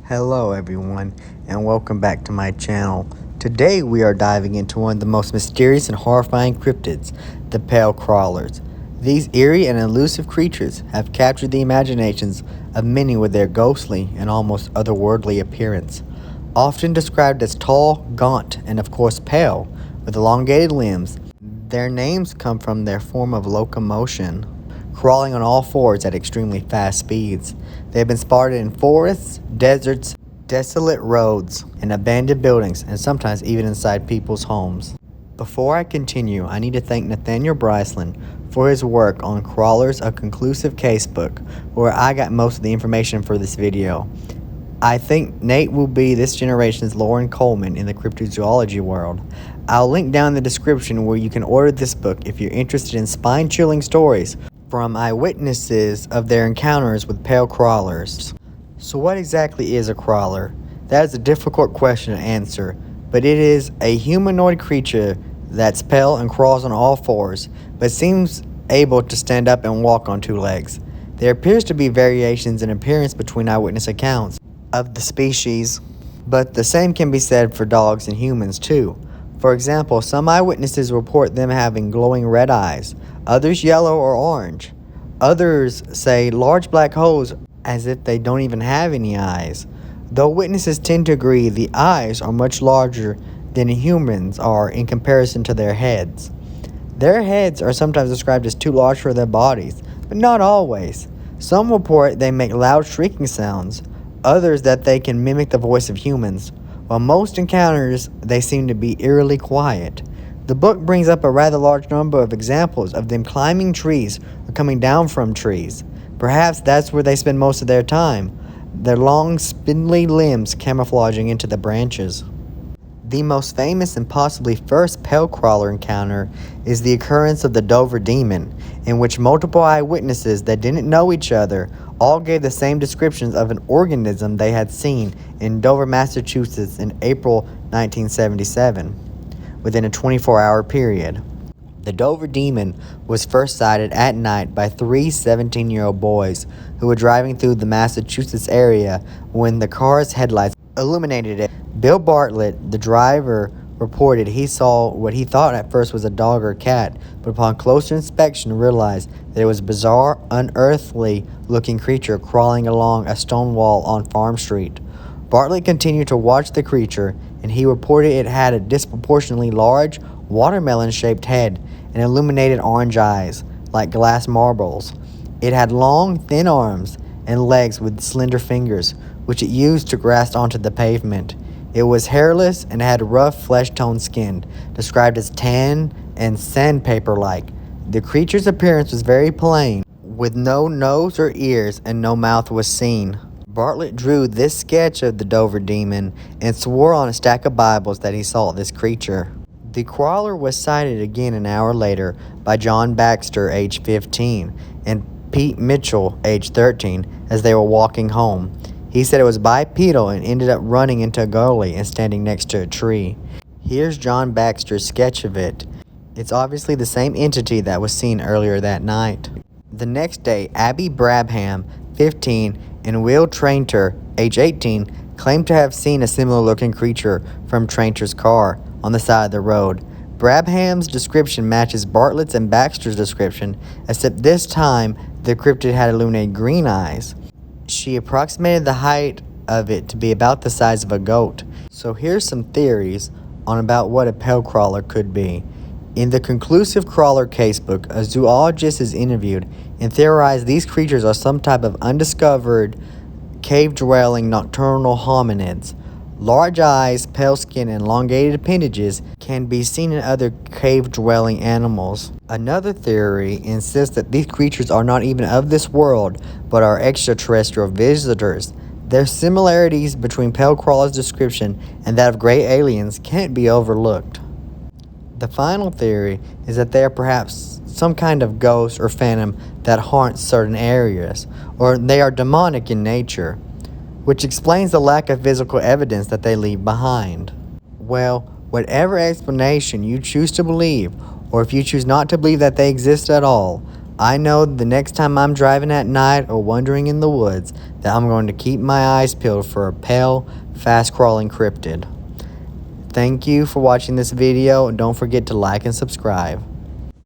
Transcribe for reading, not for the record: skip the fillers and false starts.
Hello everyone, and welcome back to my channel. Today we are diving into one of the most mysterious and horrifying cryptids, the pale crawlers. These eerie and elusive creatures have captured the imaginations of many with their ghostly and almost otherworldly appearance. Often described as tall, gaunt, and of course pale, with elongated limbs, their names come from their form of locomotion, crawling on all fours at extremely fast speeds. They have been spotted in forests, deserts, desolate roads, and abandoned buildings, and sometimes even inside people's homes. Before I continue, I need to thank Nathaniel Bryceland for his work on Crawlers, a Conclusive Casebook, where I got most of the information for this video. I think Nate will be this generation's Lauren Coleman in the cryptozoology world. I'll link down in the description where you can order this book if you're interested in spine-chilling stories from eyewitnesses of their encounters with pale crawlers. So what exactly is a crawler? That is a difficult question to answer, but it is a humanoid creature that's pale and crawls on all fours, but seems able to stand up and walk on two legs. There appears to be variations in appearance between eyewitness accounts of the species, but the same can be said for dogs and humans too. For example, some eyewitnesses report them having glowing red eyes, others yellow or orange. Others say large black holes as if they don't even have any eyes. Though witnesses tend to agree the eyes are much larger than humans are in comparison to their heads. Their heads are sometimes described as too large for their bodies, but not always. Some report they make loud shrieking sounds, others that they can mimic the voice of humans. While most encounters, they seem to be eerily quiet. The book brings up a rather large number of examples of them climbing trees or coming down from trees. Perhaps that's where they spend most of their time, their long, spindly limbs camouflaging into the branches. The most famous and possibly first pale crawler encounter is the occurrence of the Dover Demon, in which multiple eyewitnesses that didn't know each other all gave the same descriptions of an organism they had seen in Dover, Massachusetts in April 1977, within a 24-hour period. The Dover Demon was first sighted at night by three 17-year-old boys who were driving through the Massachusetts area when the car's headlights illuminated it. Bill Bartlett, the driver, reported he saw what he thought at first was a dog or cat, but upon closer inspection realized that it was a bizarre, unearthly-looking creature crawling along a stone wall on Farm Street. Bartlett continued to watch the creature, and he reported it had a disproportionately large, watermelon-shaped head and illuminated orange eyes, like glass marbles. It had long, thin arms and legs with slender fingers, which it used to grasp onto the pavement. It was hairless and had rough flesh-toned skin, described as tan and sandpaper-like. The creature's appearance was very plain, with no nose or ears and no mouth was seen. Bartlett drew this sketch of the Dover Demon and swore on a stack of Bibles that he saw this creature. The crawler was sighted again an hour later by John Baxter, age 15, and Pete Mitchell, age 13, as they were walking home. He said it was bipedal and ended up running into a gully and standing next to a tree. Here's John Baxter's sketch of it. It's obviously the same entity that was seen earlier that night. The next day, Abby Brabham, 15, and Will Trainter, age 18, claimed to have seen a similar-looking creature from Trainter's car on the side of the road. Brabham's description matches Bartlett's and Baxter's description, except this time the cryptid had illuminated green eyes. She approximated the height of it to be about the size of a goat. So here's some theories on about what a pale crawler could be. In the Conclusive Crawler Casebook, a zoologist is interviewed and theorized these creatures are some type of undiscovered, cave-dwelling nocturnal hominids. Large eyes, pale skin, and elongated appendages can be seen in other cave-dwelling animals. Another theory insists that these creatures are not even of this world, but are extraterrestrial visitors. Their similarities between pale crawler's description and that of gray aliens can't be overlooked. The final theory is that they are perhaps some kind of ghost or phantom that haunts certain areas, or they are demonic in nature, which explains the lack of physical evidence that they leave behind. Well, whatever explanation you choose to believe, or if you choose not to believe that they exist at all, I know the next time I'm driving at night or wandering in the woods that I'm going to keep my eyes peeled for a pale, fast-crawling cryptid. Thank you for watching this video, and don't forget to like and subscribe.